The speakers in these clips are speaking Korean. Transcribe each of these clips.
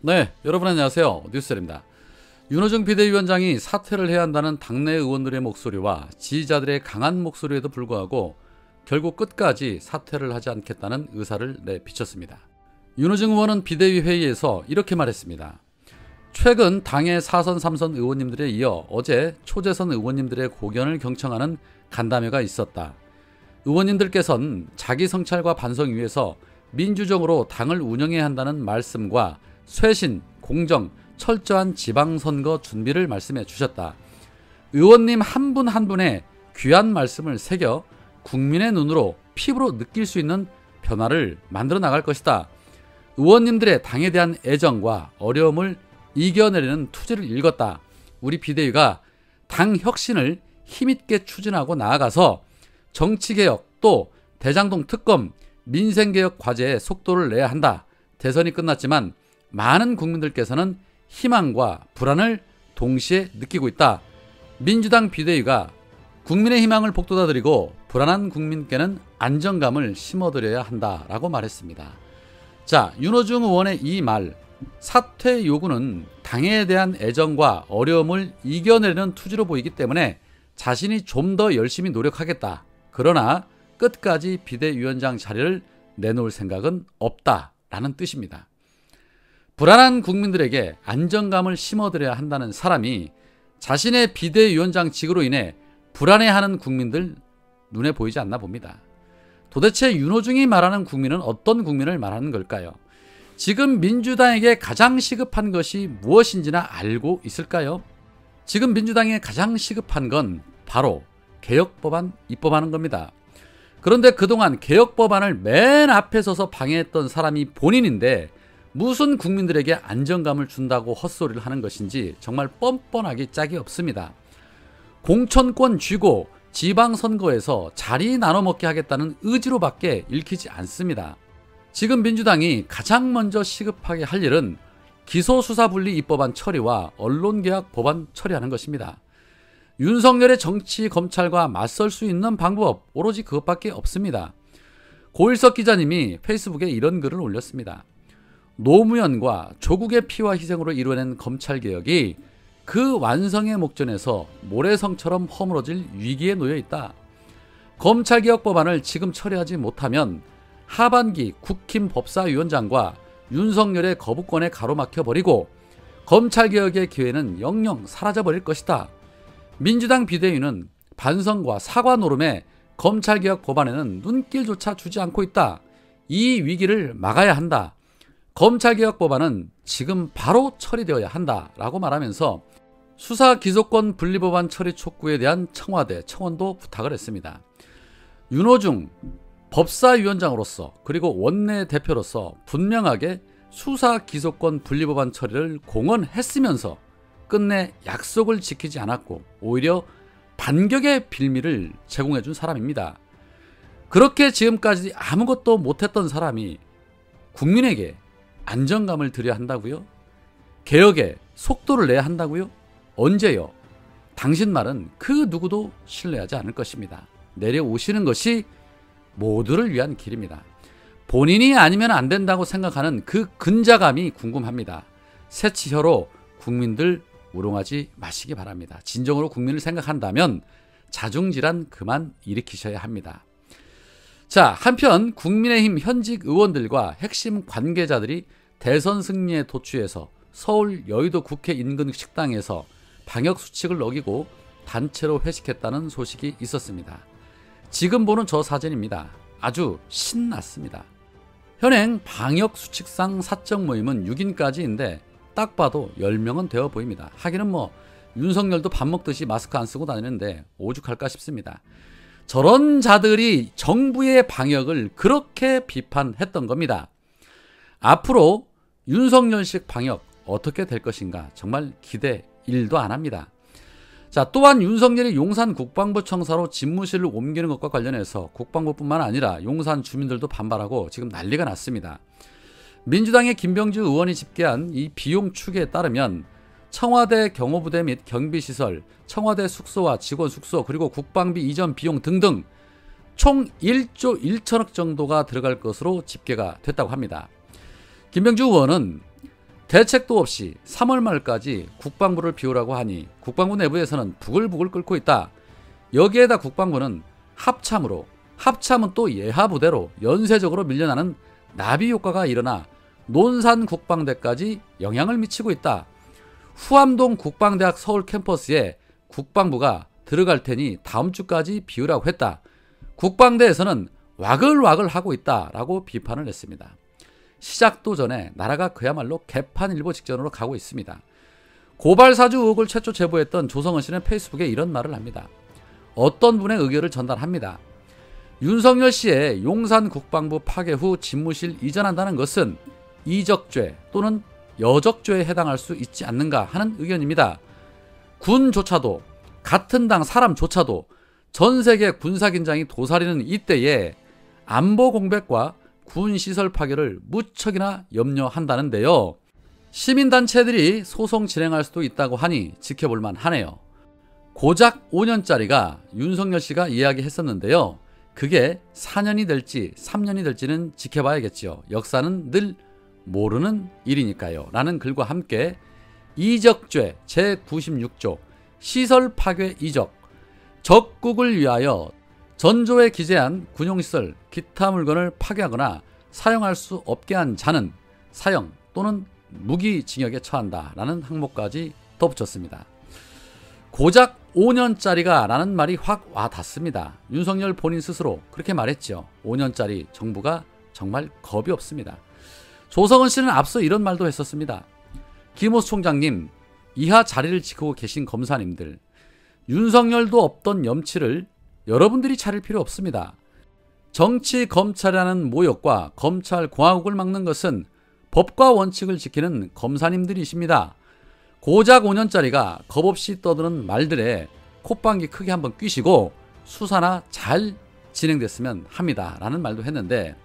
네, 여러분 안녕하세요. 뉴스입니다. 윤호중 비대위원장이 사퇴를 해야 한다는 당내 의원들의 목소리와 지지자들의 강한 목소리에도 불구하고 결국 끝까지 사퇴를 하지 않겠다는 의사를 내비쳤습니다. 윤호중 의원은 비대위 회의에서 이렇게 말했습니다. 최근 당의 4선, 3선 의원님들에 이어 어제 초재선 의원님들의 고견을 경청하는 간담회가 있었다. 의원님들께서는 자기 성찰과 반성 위해서 민주적으로 당을 운영해야 한다는 말씀과 쇄신, 공정, 철저한 지방선거 준비를 말씀해 주셨다. 의원님 한 분 한 분의 귀한 말씀을 새겨 국민의 눈으로 피부로 느낄 수 있는 변화를 만들어 나갈 것이다. 의원님들의 당에 대한 애정과 어려움을 이겨내려는 투지를 읽었다. 우리 비대위가 당 혁신을 힘있게 추진하고 나아가서 정치개혁 또 대장동 특검, 민생개혁 과제에 속도를 내야 한다. 대선이 끝났지만 많은 국민들께서는 희망과 불안을 동시에 느끼고 있다. 민주당 비대위가 국민의 희망을 복돋아드리고 불안한 국민께는 안정감을 심어드려야 한다라고 말했습니다. 자, 윤호중 의원의 이 말, 사퇴 요구는 당에 대한 애정과 어려움을 이겨내려는 투지로 보이기 때문에 자신이 좀 더 열심히 노력하겠다. 그러나 끝까지 비대위원장 자리를 내놓을 생각은 없다라는 뜻입니다. 불안한 국민들에게 안정감을 심어드려야 한다는 사람이 자신의 비대위원장직으로 인해 불안해하는 국민들 눈에 보이지 않나 봅니다. 도대체 윤호중이 말하는 국민은 어떤 국민을 말하는 걸까요? 지금 민주당에게 가장 시급한 것이 무엇인지나 알고 있을까요? 지금 민주당에 가장 시급한 건 바로 개혁법안 입법하는 겁니다. 그런데 그동안 개혁법안을 맨 앞에 서서 방해했던 사람이 본인인데 무슨 국민들에게 안정감을 준다고 헛소리를 하는 것인지 정말 뻔뻔하기 짝이 없습니다. 공천권 쥐고 지방선거에서 자리 나눠먹게 하겠다는 의지로밖에 읽히지 않습니다. 지금 민주당이 가장 먼저 시급하게 할 일은 기소수사분리 입법안 처리와 언론개혁 법안 처리하는 것입니다. 윤석열의 정치 검찰과 맞설 수 있는 방법 오로지 그것밖에 없습니다. 고일석 기자님이 페이스북에 이런 글을 올렸습니다. 노무현과 조국의 피와 희생으로 이루어낸 검찰개혁이 그 완성의 목전에서 모래성처럼 허물어질 위기에 놓여 있다. 검찰개혁 법안을 지금 처리하지 못하면 하반기 국힘 법사위원장과 윤석열의 거부권에 가로막혀버리고 검찰개혁의 기회는 영영 사라져버릴 것이다. 민주당 비대위는 반성과 사과 노름에 검찰개혁 법안에는 눈길조차 주지 않고 있다. 이 위기를 막아야 한다. 검찰개혁 법안은 지금 바로 처리되어야 한다라고 말하면서 수사 기소권 분리법안 처리 촉구에 대한 청와대, 청원도 부탁을 했습니다. 윤호중 법사위원장으로서 그리고 원내대표로서 분명하게 수사 기소권 분리법안 처리를 공언했으면서 끝내 약속을 지키지 않았고 오히려 반격의 빌미를 제공해 준 사람입니다. 그렇게 지금까지 아무것도 못했던 사람이 국민에게 안정감을 드려야 한다고요? 개혁에 속도를 내야 한다고요? 언제요? 당신 말은 그 누구도 신뢰하지 않을 것입니다. 내려오시는 것이 모두를 위한 길입니다. 본인이 아니면 안 된다고 생각하는 그 근자감이 궁금합니다. 새치혀로 국민들 우롱하지 마시기 바랍니다. 진정으로 국민을 생각한다면 자중질환 그만 일으키셔야 합니다. 자, 한편 국민의힘 현직 의원들과 핵심 관계자들이 대선 승리에 도취해서 서울 여의도 국회 인근 식당에서 방역수칙을 어기고 단체로 회식했다는 소식이 있었습니다. 지금 보는 저 사진입니다. 아주 신났습니다. 현행 방역수칙상 사적 모임은 6인까지인데 딱 봐도 10명은 되어 보입니다. 하기는 뭐 윤석열도 밥 먹듯이 마스크 안 쓰고 다니는데 오죽할까 싶습니다. 저런 자들이 정부의 방역을 그렇게 비판했던 겁니다. 앞으로 윤석열식 방역 어떻게 될 것인가 정말 기대 1도 안 합니다. 자, 또한 윤석열이 용산 국방부청사로 집무실을 옮기는 것과 관련해서 국방부뿐만 아니라 용산 주민들도 반발하고 지금 난리가 났습니다. 민주당의 김병주 의원이 집계한 이 비용 추계에 따르면 청와대 경호부대 및 경비시설, 청와대 숙소와 직원 숙소, 그리고 국방비 이전 비용 등등 총 1조 1천억 정도가 들어갈 것으로 집계가 됐다고 합니다. 김병주 의원은 대책도 없이 3월 말까지 국방부를 비우라고 하니 국방부 내부에서는 부글부글 끓고 있다. 여기에다 국방부는 합참은 또 예하부대로 연쇄적으로 밀려나는 나비 효과가 일어나 논산 국방대까지 영향을 미치고 있다. 후암동 국방대학 서울 캠퍼스에 국방부가 들어갈 테니 다음 주까지 비우라고 했다. 국방대에서는 와글와글 하고 있다라고 비판을 했습니다. 시작도 전에 나라가 그야말로 개판일보 직전으로 가고 있습니다. 고발사주 의혹을 최초 제보했던 조성은 씨는 페이스북에 이런 말을 합니다. 어떤 분의 의견을 전달합니다. 윤석열 씨의 용산 국방부 파괴 후 집무실 이전한다는 것은 이적죄 또는 여적죄에 해당할 수 있지 않는가 하는 의견입니다. 군조차도 같은 당 사람조차도 전 세계 군사긴장이 도사리는 이때에 안보 공백과 군시설 파괴를 무척이나 염려한다는데요. 시민단체들이 소송 진행할 수도 있다고 하니 지켜볼만 하네요. 고작 5년짜리가 윤석열 씨가 이야기했었는데요. 그게 4년이 될지 3년이 될지는 지켜봐야겠지요. 역사는 늘 모르는 일이니까요. 라는 글과 함께 이적죄 제96조 시설 파괴 이적 적국을 위하여 전조에 기재한 군용시설 기타 물건을 파괴하거나 사용할 수 없게 한 자는 사형 또는 무기징역에 처한다 라는 항목까지 덧붙였습니다. 고작 5년짜리가 라는 말이 확 와닿습니다. 윤석열 본인 스스로 그렇게 말했죠. 5년짜리 정부가 정말 겁이 없습니다. 조성은 씨는 앞서 이런 말도 했었습니다. 김호수 총장님, 이하 자리를 지키고 계신 검사님들, 윤석열도 없던 염치를 여러분들이 차릴 필요 없습니다. 정치 검찰이라는 모욕과 검찰 공화국을 막는 것은 법과 원칙을 지키는 검사님들이십니다. 고작 5년짜리가 겁없이 떠드는 말들에 콧방귀 크게 한번 뀌시고 수사나 잘 진행됐으면 합니다. 라는 말도 했는데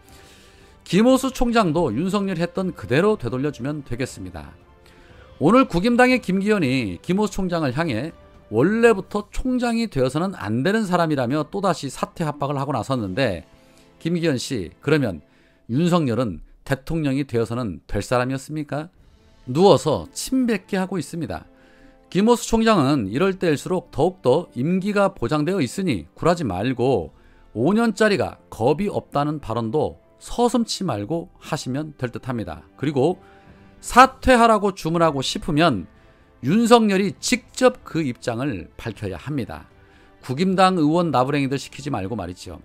김호수 총장도 윤석열이 했던 그대로 되돌려주면 되겠습니다. 오늘 국임당의 김기현이 김호수 총장을 향해 원래부터 총장이 되어서는 안 되는 사람이라며 또다시 사퇴 합박을 하고 나섰는데 김기현 씨, 그러면 윤석열은 대통령이 되어서는 될 사람이었습니까? 누워서 침 뱉게 하고 있습니다. 김호수 총장은 이럴 때일수록 더욱더 임기가 보장되어 있으니 굴하지 말고 5년짜리가 겁이 없다는 발언도 서슴지 말고 하시면 될 듯합니다. 그리고 사퇴하라고 주문하고 싶으면 윤석열이 직접 그 입장을 밝혀야 합니다. 국임당 의원 나부랭이들 시키지 말고 말이죠.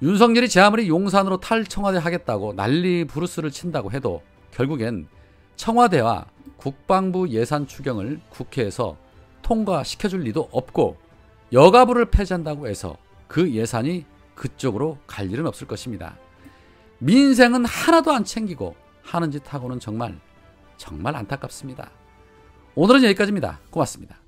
윤석열이 제 아무리 용산으로 탈청와대 하겠다고 난리 부르스를 친다고 해도 결국엔 청와대와 국방부 예산 추경을 국회에서 통과시켜줄 리도 없고 여가부를 폐지한다고 해서 그 예산이 그쪽으로 갈 일은 없을 것입니다. 민생은 하나도 안 챙기고 하는 짓 하고는 정말 안타깝습니다. 오늘은 여기까지입니다. 고맙습니다.